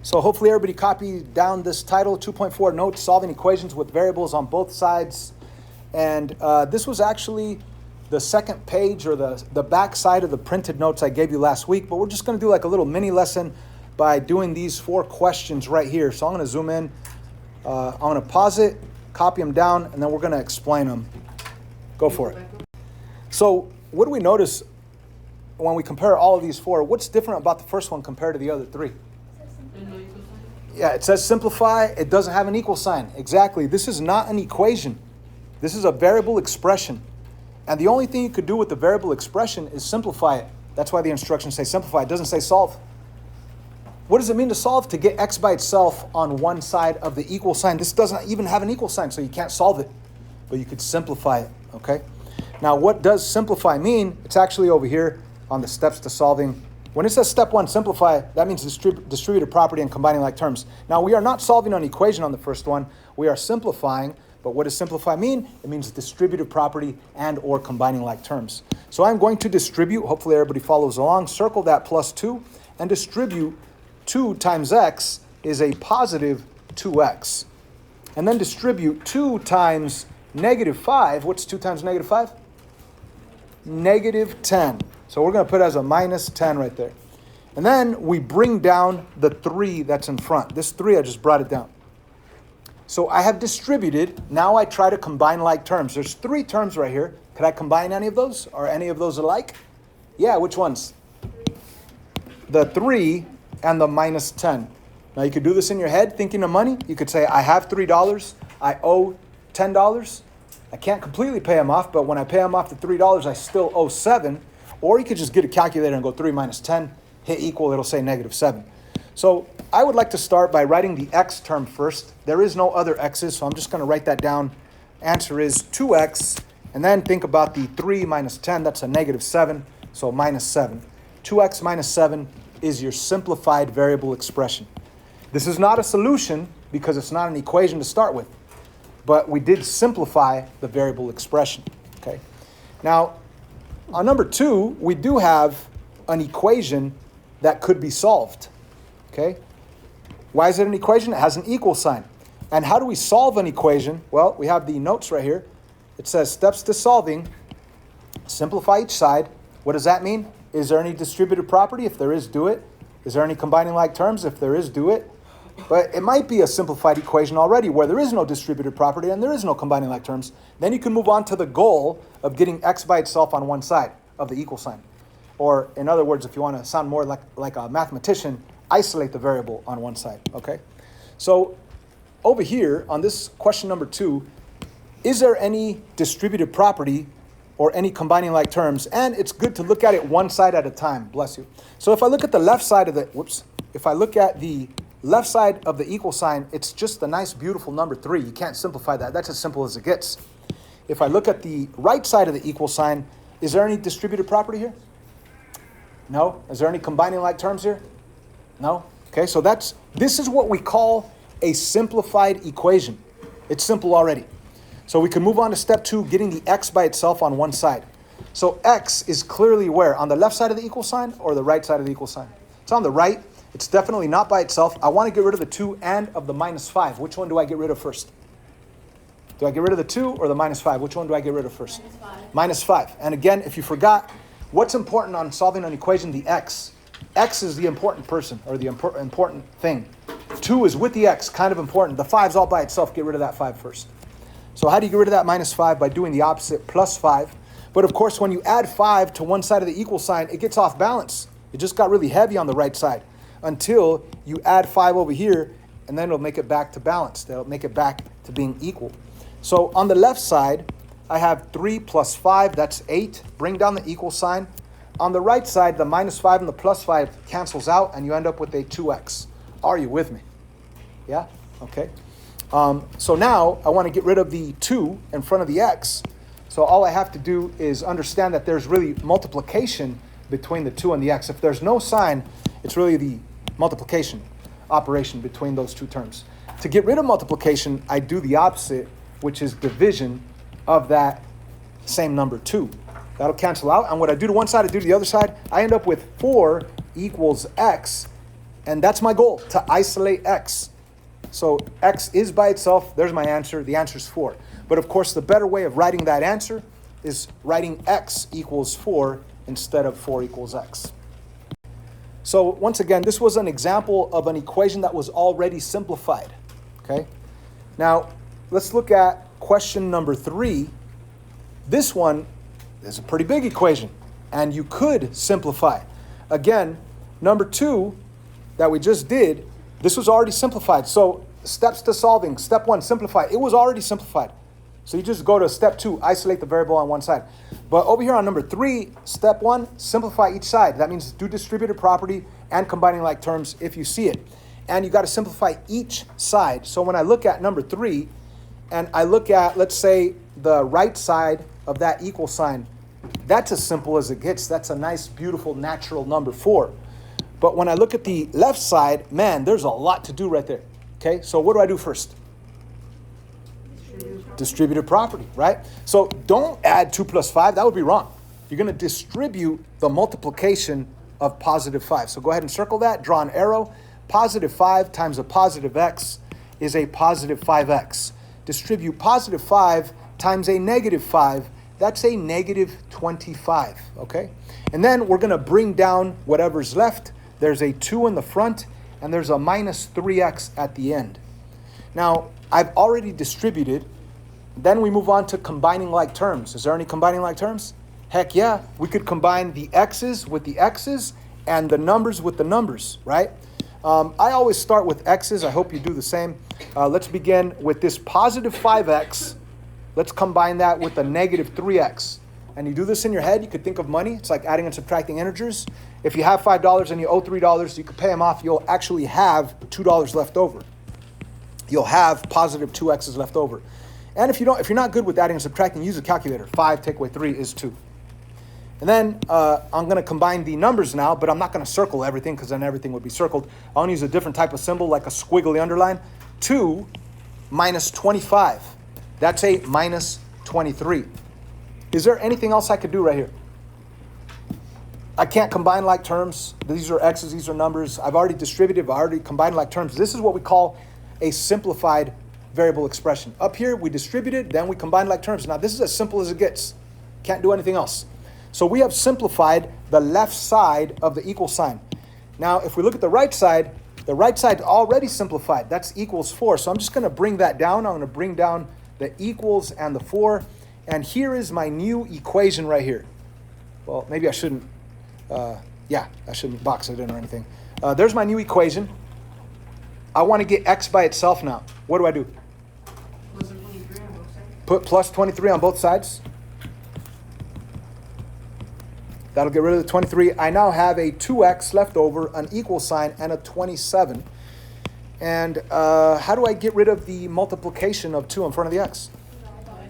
So hopefully everybody copied down this title, 2.4 Notes, Solving Equations with Variables on Both Sides. And this was actually the second page or the back side of the printed notes I gave you last week. But we're just going to do like a little mini lesson by doing these 4 questions right here. So I'm going to zoom in. I'm going to pause it, copy them down, and then we're going to explain them. Go for it. So what do we notice when we compare all of these 4? What's different about the first one compared to the other 3? Yeah, it says simplify. It doesn't have an equal sign. Exactly. This is not an equation. This is a variable expression. And the only thing you could do with the variable expression is simplify it. That's why the instructions say simplify. It doesn't say solve. What does it mean to solve? To get x by itself on one side of the equal sign. This doesn't even have an equal sign, so you can't solve it. But you could simplify it, okay? Now, what does simplify mean? It's actually over here on the steps to solving. When it says step 1, simplify, that means distributive property and combining like terms. Now, we are not solving an equation on the first one. We are simplifying. But what does simplify mean? It means distributive property and or combining like terms. So I'm going to distribute. Hopefully everybody follows along. Circle that plus 2 and distribute 2 times x is a positive 2x. And then distribute 2 times negative 5. What's 2 times negative 5? Negative 10. So we're going to put it as a minus 10 right there. And then we bring down the 3 that's in front. This 3, I just brought it down. So I have distributed. Now I try to combine like terms. There's 3 terms right here. Could I combine any of those? Are any of those alike? Yeah, which ones? The 3 and the minus 10. Now you could do this in your head, thinking of money. You could say, I have $3. I owe $10. I can't completely pay them off, but when I pay them off the $3, I still owe 7. Or you could just get a calculator and go 3 minus 10, hit equal, it'll say negative 7. So I would like to start by writing the x term first. There is no other x's, so I'm just going to write that down. Answer is 2x, and then think about the 3 minus 10, that's a negative 7, so minus 7. 2x minus 7 is your simplified variable expression. This is not a solution because it's not an equation to start with, but we did simplify the variable expression, okay? Now, on number 2, we do have an equation that could be solved, okay? Why is it an equation? It has an equal sign. And how do we solve an equation? Well, we have the notes right here. It says steps to solving, simplify each side. What does that mean? Is there any distributive property? If there is, do it. Is there any combining like terms? If there is, do it. But it might be a simplified equation already where there is no distributive property and there is no combining like terms. Then you can move on to the goal of getting x by itself on one side of the equal sign. Or in other words, if you want to sound more like a mathematician, isolate the variable on one side, okay? So over here on this question number 2, is there any distributive property or any combining like terms? And it's good to look at it one side at a time, bless you. So if I look at the left side of if I look at the left side of the equal sign, it's just a nice, beautiful number 3. You can't simplify that. That's as simple as it gets. If I look at the right side of the equal sign, is there any distributive property here? No. Is there any combining like terms here? No. Okay, so this is what we call a simplified equation. It's simple already. So we can move on to step 2, getting the x by itself on one side. So x is clearly where? On the left side of the equal sign or the right side of the equal sign? It's on the right. It's definitely not by itself. I want to get rid of the 2 and of the minus 5. Which one do I get rid of first? Do I get rid of the 2 or the minus 5? Which one do I get rid of first? Minus 5. And again, if you forgot, what's important on solving an equation? The x. X is the important person or the important thing. 2 is with the x, kind of important. The 5's all by itself. Get rid of that 5 first. So how do you get rid of that minus 5? By doing the opposite, plus 5. But of course, when you add 5 to one side of the equal sign, it gets off balance. It just got really heavy on the right side until you add 5 over here, and then it'll make it back to balance. It'll make it back to being equal. So on the left side, I have 3 plus 5, that's 8. Bring down the equal sign. On the right side, the minus 5 and the plus 5 cancels out, and you end up with a 2x. Are you with me? Yeah? Okay. So now I want to get rid of the 2 in front of the x. So all I have to do is understand that there's really multiplication between the 2 and the x. If there's no sign, it's really the multiplication operation between those 2 terms. To get rid of multiplication, I do the opposite, which is division of that same number 2. That'll cancel out. And what I do to one side, I do to the other side. I end up with 4 equals x And that's my goal, to isolate x. So x is by itself. There's my answer. The answer is 4. But of course, the better way of writing that answer is writing x equals 4 instead of 4 equals x. So once again, this was an example of an equation that was already simplified. Okay. Now, let's look at question number 3. This one is a pretty big equation, and you could simplify. Again, number 2 that we just did, this was already simplified. So steps to solving. Step 1, simplify. It was already simplified. So you just go to step 2, isolate the variable on one side. But over here on number 3, step 1, simplify each side. That means do distributive property and combining like terms if you see it. And you got to simplify each side. So when I look at number 3, and I look at, let's say, the right side of that equal sign, that's as simple as it gets. That's a nice, beautiful, natural number 4. But when I look at the left side, man, there's a lot to do right there. Okay, so what do I do first? Distributive property, right? So don't add 2 plus 5. That would be wrong. You're going to distribute the multiplication of positive 5. So go ahead and circle that, draw an arrow. Positive 5 times a positive x is a positive 5x. Distribute positive 5 times a negative 5. That's a negative 25, okay? And then we're going to bring down whatever's left. There's a 2 in the front, and there's a minus 3x at the end. Now, I've already distributed. Then we move on to combining like terms. Is there any combining like terms? Heck yeah. We could combine the x's with the x's and the numbers with the numbers, right? I always start with x's. I hope you do the same. Let's begin with this positive 5x. Let's combine that with a negative 3x. And you do this in your head, you could think of money. It's like adding and subtracting integers. If you have $5 and you owe $3, you could pay them off. You'll actually have $2 left over. You'll have positive 2x's left over. And if you're not good with adding and subtracting, use a calculator. 5 take away 3 is 2. And then I'm going to combine the numbers now, but I'm not going to circle everything because then everything would be circled. I'm going to use a different type of symbol, like a squiggly underline. 2 minus 25. That's a minus 23. Is there anything else I could do right here? I can't combine like terms. These are x's, these are numbers. I've already distributed, I've already combined like terms. This is what we call a simplified variable expression. Up here, we distributed, then we combine like terms. Now, this is as simple as it gets. Can't do anything else. So we have simplified the left side of the equal sign. Now, if we look at the right side already simplified. That's equals 4. So I'm just going to bring that down. I'm going to bring down the equals and the 4. And here is my new equation right here. Well, maybe I shouldn't, I shouldn't box it in or anything. There's my new equation. I want to get x by itself now. What do I do? Plus 23 on both sides. Put plus 23 on both sides. That'll get rid of the 23. I now have a 2x left over, an equal sign, and a 27. And how do I get rid of the multiplication of 2 in front of the x?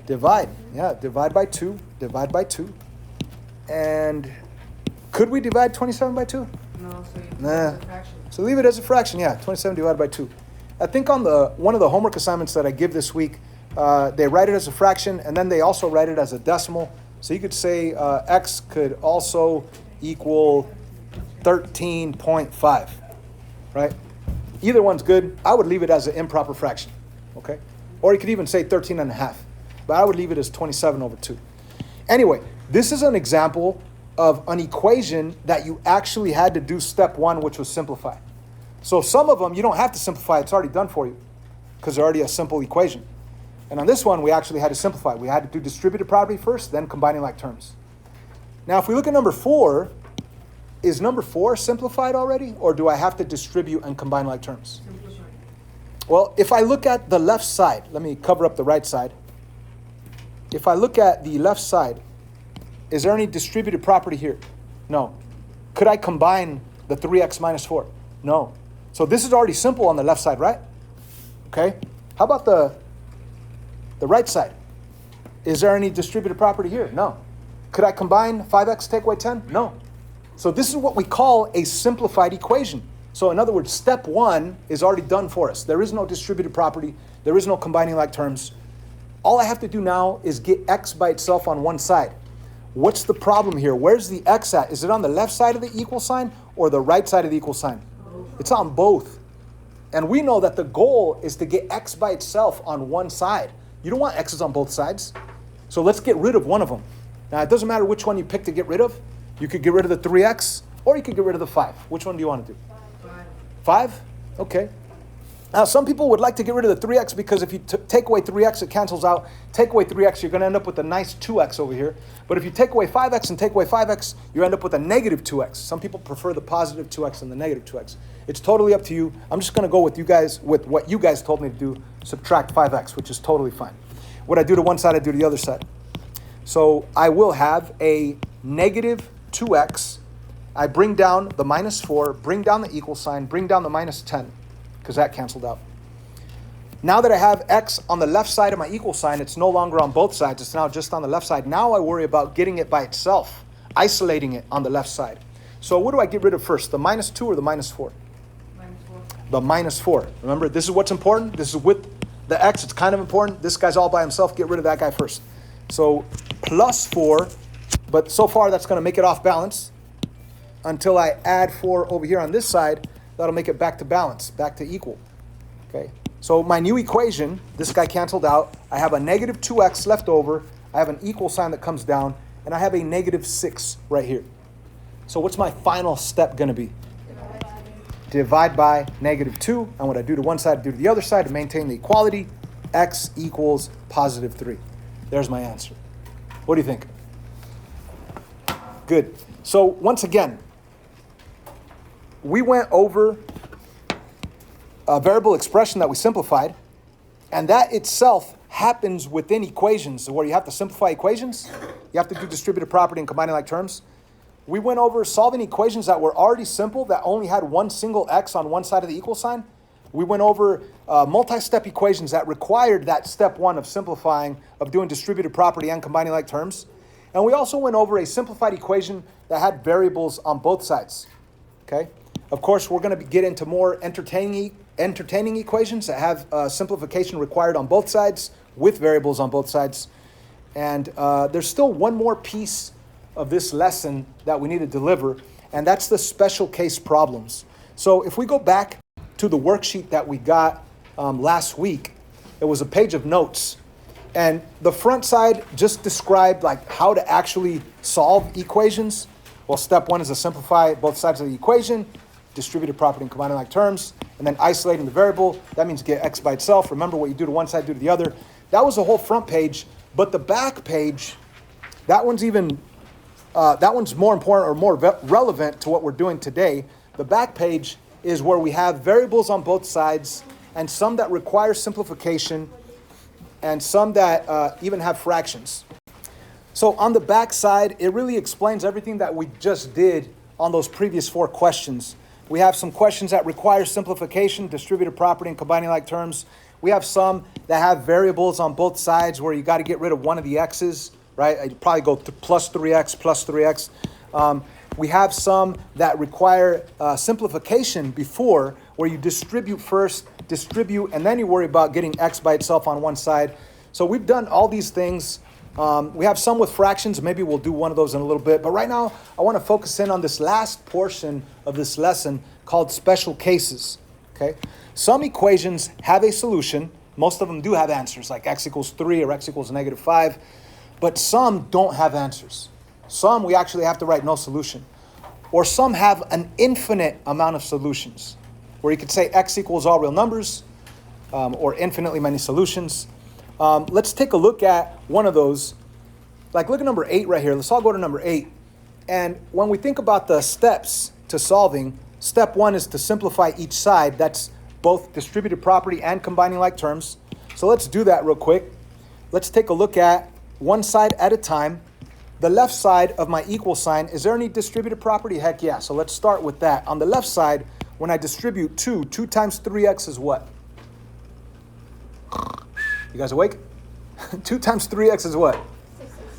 Divide. Yeah, divide by 2. Divide by 2. And could we divide 27 by 2? No, so you Nah. as a fraction. So leave it as a fraction, yeah. 27 divided by 2. I think on one of the homework assignments that I give this week, they write it as a fraction, and then they also write it as a decimal. So you could say x could also equal 13.5, right? Either one's good. I would leave it as an improper fraction, okay? Or you could even say 13 and a half, but I would leave it as 27 over 2. Anyway, this is an example of an equation that you actually had to do step 1, which was simplify. So some of them, you don't have to simplify. It's already done for you because they're already a simple equation. And on this one, we actually had to simplify. We had to do distributive property first, then combining like terms. Now, if we look at number 4, is number 4 simplified already? Or do I have to distribute and combine like terms? Simplify. Well, if I look at the left side, let me cover up the right side. If I look at the left side, is there any distributive property here? No. Could I combine the 3x minus 4? No. So this is already simple on the left side, right? Okay. How about the right side? Is there any distributive property here? No. Could I combine 5x take away 10? No. So this is what we call a simplified equation. So in other words, step 1 is already done for us. There is no distributive property. There is no combining like terms. All I have to do now is get x by itself on one side. What's the problem here? Where's the x at? Is it on the left side of the equal sign or the right side of the equal sign? It's on both. And we know that the goal is to get x by itself on one side. You don't want x's on both sides. So let's get rid of one of them. Now, it doesn't matter which one you pick to get rid of. You could get rid of the 3x, or you could get rid of the 5. Which one do you want to do? 5? Okay. Now, some people would like to get rid of the 3x because if you take away 3x, it cancels out. Take away 3x, you're going to end up with a nice 2x over here. But if you take away 5x and take away 5x, you end up with a negative 2x. Some people prefer the positive 2x and the negative 2x. It's totally up to you. I'm just going to go with what you guys told me to do, subtract 5x, which is totally fine. What I do to one side, I do to the other side. So I will have a negative 2x. I bring down the minus 4, bring down the equal sign, bring down the minus 10. Because that canceled out. Now that I have x on the left side of my equal sign, it's no longer on both sides. It's now just on the left side. Now I worry about getting it by itself, isolating it on the left side. So what do I get rid of first, the minus 2 or the minus 4? Minus 4. The minus 4. Remember, this is what's important. This is with the x. It's kind of important. This guy's all by himself. Get rid of that guy first. So plus 4, but so far that's going to make it off balance until I add 4 over here on this side. That'll make it back to balance, back to equal. Okay. So my new equation, this guy canceled out. I have a negative 2x left over. I have an equal sign that comes down, and I have a negative 6 right here. So what's my final step going to be? Divide by negative 2. And what I do to one side, I do to the other side to maintain the equality. X equals positive 3. There's my answer. What do you think? Good. So once again, we went over a variable expression that we simplified, and that itself happens within equations where you have to simplify equations. You have to do distributive property and combining like terms. We went over solving equations that were already simple, that only had one single x on one side of the equal sign. We went over multi-step equations that required that step 1 of simplifying, of doing distributive property and combining like terms. And we also went over a simplified equation that had variables on both sides. Okay? Of course, we're going to get into more entertaining equations that have simplification required on both sides with variables on both sides. And there's still one more piece of this lesson that we need to deliver, and that's the special case problems. So if we go back to the worksheet that we got last week, it was a page of notes. And the front side just described like how to actually solve equations. Well, step 1 is to simplify both sides of the equation, distributive property and combining like terms, and then isolating the variable. That means get x by itself. Remember, what you do to one side, do to the other. That was the whole front page, but the back page, that one's more important or more relevant to what we're doing today. The back page is where we have variables on both sides, and some that require simplification, and some that even have fractions. So on the back side, it really explains everything that we just did on those previous 4 questions. We have some questions that require simplification, distributive property, and combining like terms. We have some that have variables on both sides where you got to get rid of one of the x's, right? I'd probably go to plus 3x. We have some that require simplification before, where you distribute first, and then you worry about getting x by itself on one side. So we've done all these things. We have some with fractions. Maybe we'll do one of those in a little bit. But right now, I want to focus in on this last portion of this lesson called special cases. Okay? Some equations have a solution. Most of them do have answers, like x equals 3 or x equals negative 5. But some don't have answers. Some we actually have to write no solution. Or some have an infinite amount of solutions, where you could say x equals all real numbers, or infinitely many solutions. Let's take a look at one of those. Like, look at number 8 right here. Let's all go to number 8. And when we think about the steps to solving, step 1 is to simplify each side. That's both distributive property and combining like terms. So let's do that real quick. Let's take a look at one side at a time. The left side of my equal sign, is there any distributive property? Heck yeah. So let's start with that. On the left side, when I distribute 2 times 3x is what? You guys awake? 2 times 3x is what?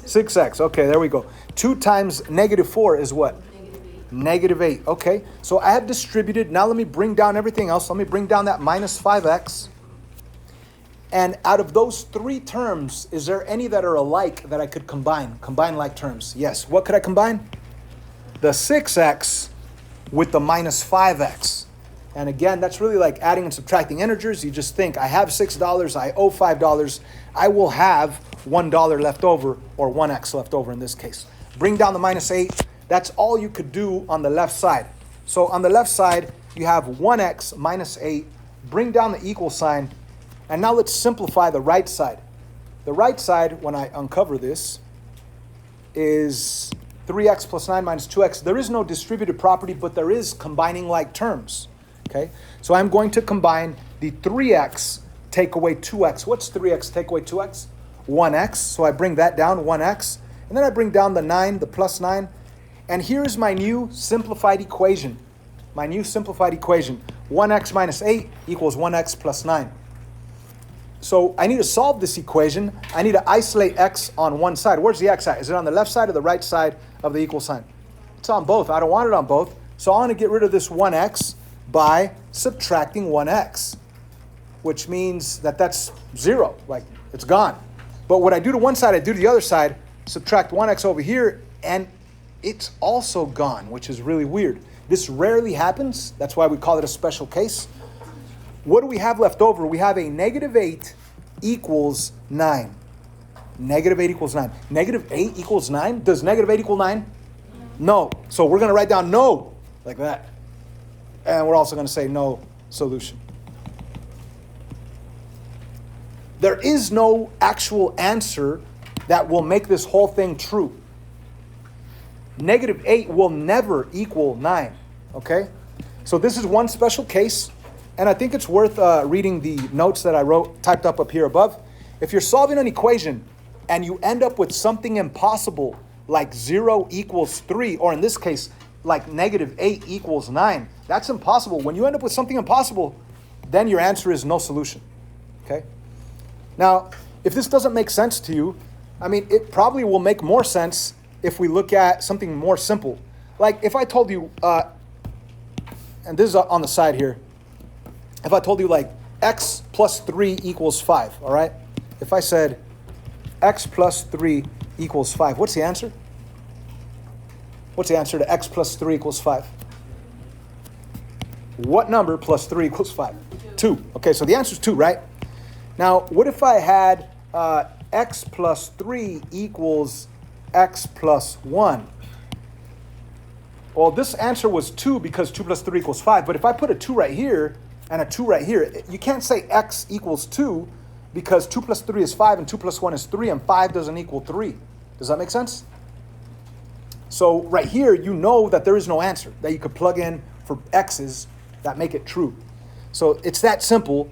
6x. Okay, there we go. 2 times negative 4 is what? Negative 8. Okay, so I have distributed. Now let me bring down everything else. Let me bring down that minus 5x. And out of those 3 terms, is there any that are alike that I could combine? Combine like terms. Yes. What could I combine? The 6x with the minus 5x. And again, that's really like adding and subtracting integers. You just think, I have $6, I owe $5, I will have $1 left over, or 1x left over in this case. Bring down the minus 8. That's all you could do on the left side. So on the left side, you have 1x minus 8. Bring down the equal sign. And now let's simplify the right side. The right side, when I uncover this, is 3x plus 9 minus 2x. There is no distributive property, but there is combining like terms. Okay, so I'm going to combine the 3x take away 2x. What's 3x take away 2x? 1x. So I bring that down, 1x. And then I bring down the 9, the plus 9. And here's my new simplified equation. My new simplified equation. 1x minus 8 equals 1x plus 9. So I need to solve this equation. I need to isolate x on one side. Where's the x at? Is it on the left side or the right side of the equal sign? It's on both. I don't want it on both. So I want to get rid of this 1x by subtracting 1x, which means that that's 0. Like, it's gone. But what I do to one side, I do to the other side. Subtract 1x over here, and it's also gone, which is really weird. This rarely happens. That's why we call it a special case. What do we have left over? We have a negative 8 equals 9. Negative 8 equals 9. Negative 8 equals 9? Does negative 8 equal 9? No. So we're going to write down no, like that. And we're also going to say no solution. There is no actual answer that will make this whole thing true. Negative 8 will never equal 9. Okay? So this is one special case. And I think it's worth reading the notes that I wrote, typed up here above. If you're solving an equation and you end up with something impossible, like 0 equals 3, or in this case, like negative 8 equals 9, that's impossible. When you end up with something impossible, then your answer is no solution. Okay? Now, if this doesn't make sense to you, I mean, it probably will make more sense if we look at something more simple. Like if I told you, and this is on the side here, if I told you like x plus 3 equals 5, all right? If I said x plus 3 equals 5, what's the answer? What's the answer to x plus 3 equals 5? What number plus 3 equals 5? 2. Okay, so the answer is 2, right? Now, what if I had x plus 3 equals x plus 1? Well, this answer was 2 because 2 plus 3 equals 5. But if I put a 2 right here and a 2 right here, you can't say x equals 2 because 2 plus 3 is 5 and 2 plus 1 is 3 and 5 doesn't equal 3. Does that make sense? So right here, you know that there is no answer that you could plug in for x's that make it true. So it's that simple.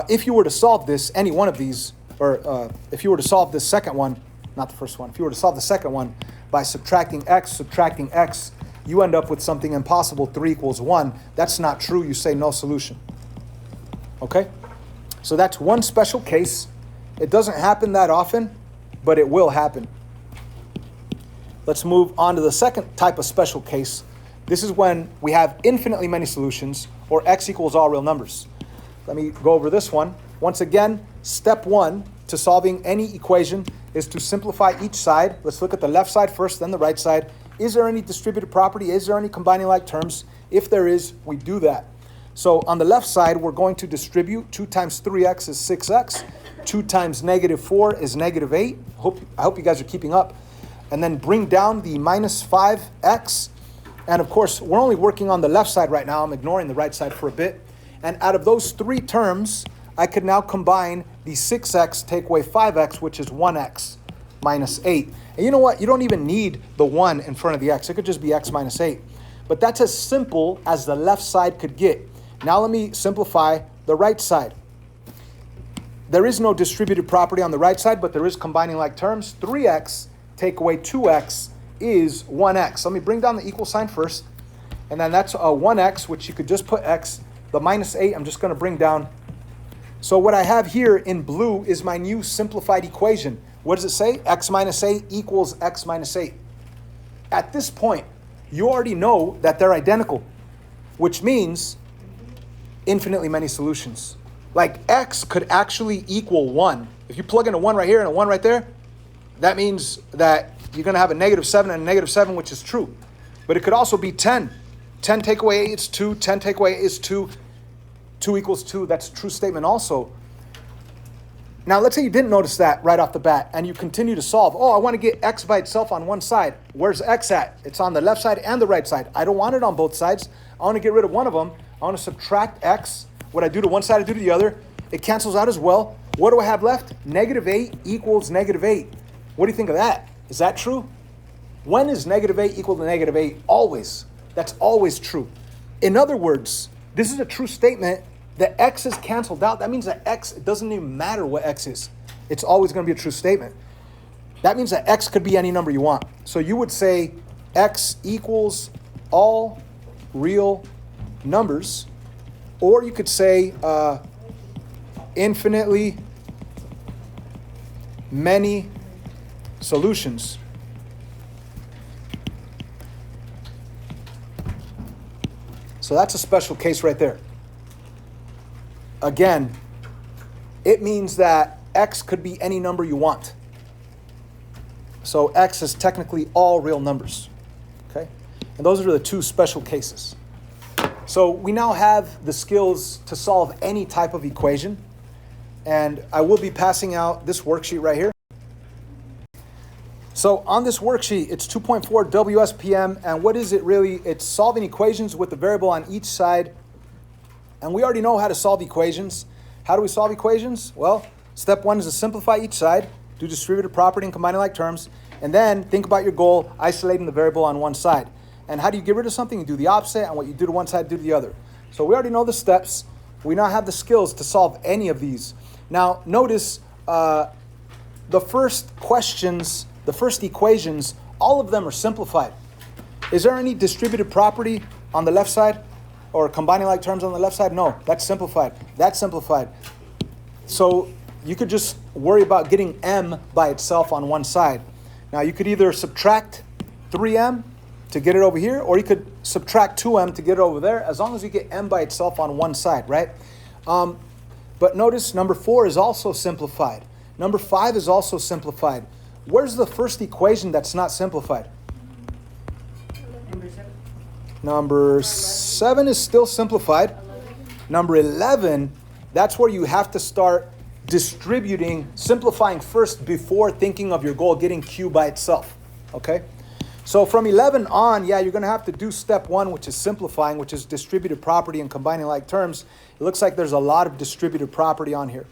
If you were to solve this, any one of these, or if you were to solve this second one, not the first one, if you were to solve the second one by subtracting x, you end up with something impossible, 3 equals 1. That's not true. You say no solution. Okay? So that's one special case. It doesn't happen that often, but it will happen. Let's move on to the second type of special case. This is when we have infinitely many solutions, or x equals all real numbers. Let me go over this one. Once again, step 1 to solving any equation is to simplify each side. Let's look at the left side first, then the right side. Is there any distributive property? Is there any combining like terms? If there is, we do that. So on the left side, we're going to distribute. 2 times 3x is 6x. 2 times negative 4 is negative 8. I hope you guys are keeping up. And then bring down the minus 5x. And of course, we're only working on the left side right now. I'm ignoring the right side for a bit. And out of those 3 terms, I could now combine the 6x take away 5x, which is 1x minus 8. And you know what? You don't even need the 1 in front of the x. It could just be x minus 8. But that's as simple as the left side could get. Now let me simplify the right side. There is no distributive property on the right side, but there is combining like terms. 3x take away 2x is 1x. Let me bring down the equal sign first. And then that's a 1x, which you could just put x. The minus 8, I'm just going to bring down. So what I have here in blue is my new simplified equation. What does it say? X minus 8 equals x minus 8. At this point, you already know that they're identical, which means infinitely many solutions. Like x could actually equal 1. If you plug in a 1 right here and a 1 right there, that means that you're going to have a negative 7 and a negative 7, which is true. But it could also be 10. 10 take away 8 is 2. 10 take away 8 is 2. 2 equals 2, that's a true statement also. Now, let's say you didn't notice that right off the bat, and you continue to solve. Oh, I want to get x by itself on one side. Where's x at? It's on the left side and the right side. I don't want it on both sides. I want to get rid of one of them. I want to subtract x. What I do to one side, I do to the other. It cancels out as well. What do I have left? Negative 8 equals negative 8. What do you think of that? Is that true? When is negative 8 equal to negative 8? Always. That's always true. In other words, this is a true statement. The x is canceled out. That means that x, it doesn't even matter what x is. It's always going to be a true statement. That means that x could be any number you want. So you would say x equals all real numbers. Or you could say infinitely many solutions. So that's a special case right there. Again, it means that x could be any number you want. So x is technically all real numbers. Okay? And those are the 2 special cases. So we now have the skills to solve any type of equation. And I will be passing out this worksheet right here. So on this worksheet, it's 2.4 WSPM. And what is it really? It's solving equations with the variable on each side. And we already know how to solve equations. How do we solve equations? Well, step 1 is to simplify each side, do distributive property and combining like terms, and then think about your goal, isolating the variable on one side. And how do you get rid of something? You do the opposite, and what you do to one side, do to the other. So we already know the steps. We now have the skills to solve any of these. Now, notice the first questions, the first equations, all of them are simplified. Is there any distributive property on the left side? Or combining like terms on the left side? No, that's simplified. That's simplified. So you could just worry about getting m by itself on one side. Now you could either subtract 3m to get it over here, or you could subtract 2m to get it over there, as long as you get m by itself on one side, right? But notice number 4 is also simplified. Number 5 is also simplified. Where's the first equation that's not simplified? Number 7 is still simplified. Number 11, that's where you have to start distributing, simplifying first before thinking of your goal, getting q by itself. Okay? So from 11 on, yeah, you're going to have to do step 1, which is simplifying, which is distributive property and combining like terms. It looks like there's a lot of distributive property on here.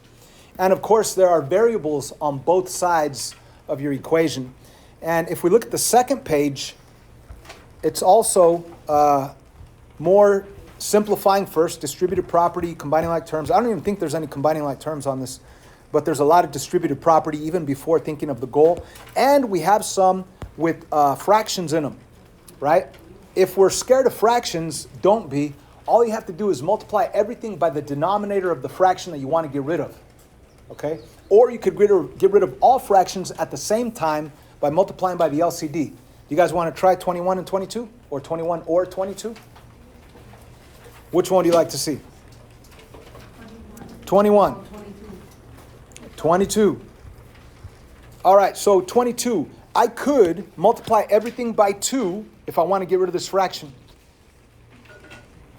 And of course, there are variables on both sides of your equation. And if we look at the second page, it's also more simplifying first, distributive property, combining like terms. I don't even think there's any combining like terms on this, but there's a lot of distributive property even before thinking of the goal. And we have some with fractions in them, right? If we're scared of fractions, don't be. All you have to do is multiply everything by the denominator of the fraction that you want to get rid of, okay? Or you could get rid of all fractions at the same time by multiplying by the LCD. You guys want to try 21 and 22? Or 21 or 22? Which one do you like to see? 21. 22. All right, so 22. I could multiply everything by 2 if I want to get rid of this fraction.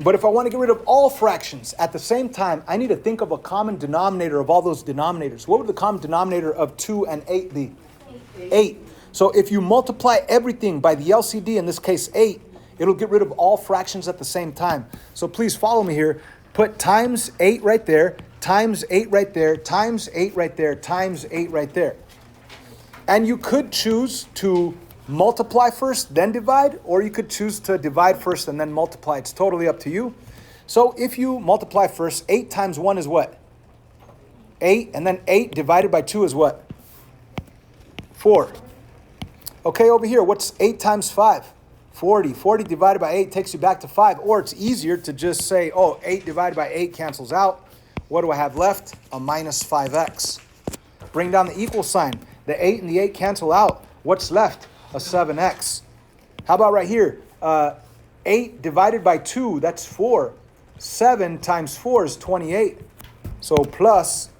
But if I want to get rid of all fractions at the same time, I need to think of a common denominator of all those denominators. What would the common denominator of 2 and 8 be? 8. So if you multiply everything by the LCD, in this case 8, it'll get rid of all fractions at the same time. So please follow me here. Put times 8 right there, times 8 right there, times 8 right there, times 8 right there. And you could choose to multiply first, then divide, or you could choose to divide first and then multiply. It's totally up to you. So if you multiply first, 8 times 1 is what? 8, and then 8 divided by 2 is what? 4. Okay, over here, what's 8 times 5? 40. 40 divided by 8 takes you back to 5. Or it's easier to just say, oh, 8 divided by 8 cancels out. What do I have left? A minus 5x. Bring down the equal sign. The 8 and the 8 cancel out. What's left? A 7x. How about right here? 8 divided by 2, that's 4. 7 times 4 is 28. So plus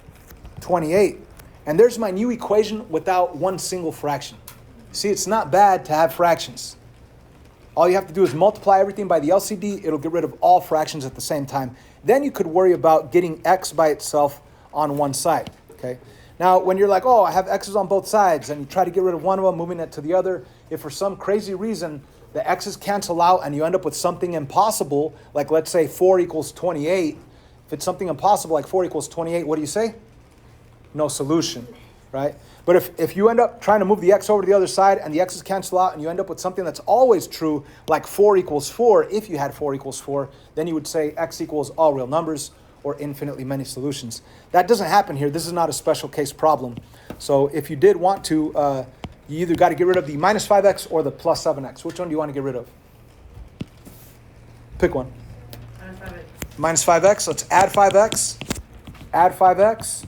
28. And there's my new equation without one single fraction. See, it's not bad to have fractions. All you have to do is multiply everything by the LCD. It'll get rid of all fractions at the same time. Then you could worry about getting x by itself on one side, okay? Now, when you're like, oh, I have x's on both sides, and you try to get rid of one of them, moving it to the other, if for some crazy reason the x's cancel out and you end up with something impossible, like let's say 4 equals 28, if it's something impossible like 4 equals 28, what do you say? No solution, right? But if you end up trying to move the x over to the other side and the x's cancel out and you end up with something that's always true, like 4 equals 4, if you had 4 equals 4, then you would say x equals all real numbers or infinitely many solutions. That doesn't happen here. This is not a special case problem. So if you did want to, you either got to get rid of the minus 5x or the plus 7x. Which one do you want to get rid of? Pick one. Minus 5x. Let's add 5x. Add 5x.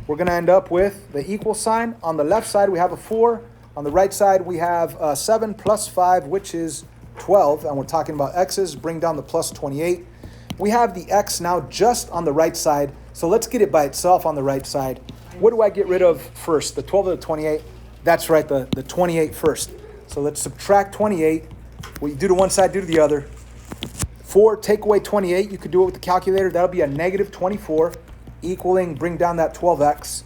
We're going to end up with the equal sign. On the left side, we have a 4. On the right side, we have 7 plus 5, which is 12. And we're talking about x's. Bring down the plus 28. We have the x now just on the right side. So let's get it by itself on the right side. What do I get rid of first? The 12 or the 28? That's right, the 28 first. So let's subtract 28. What you do to one side, do to the other. 4, take away 28. You could do it with the calculator. That'll be a negative 24. Equaling, bring down that 12x.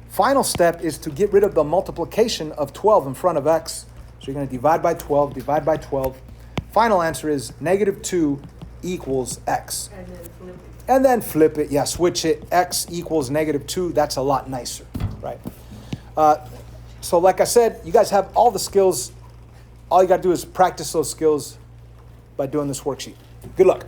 Final step is to get rid of the multiplication of 12 in front of x. So you're going to divide by 12, divide by 12. Final answer is negative 2 equals x. And then flip it. And then flip it. Yeah, switch it. X equals negative 2. That's a lot nicer, right? So like I said, you guys have all the skills. All you got to do is practice those skills by doing this worksheet. Good luck.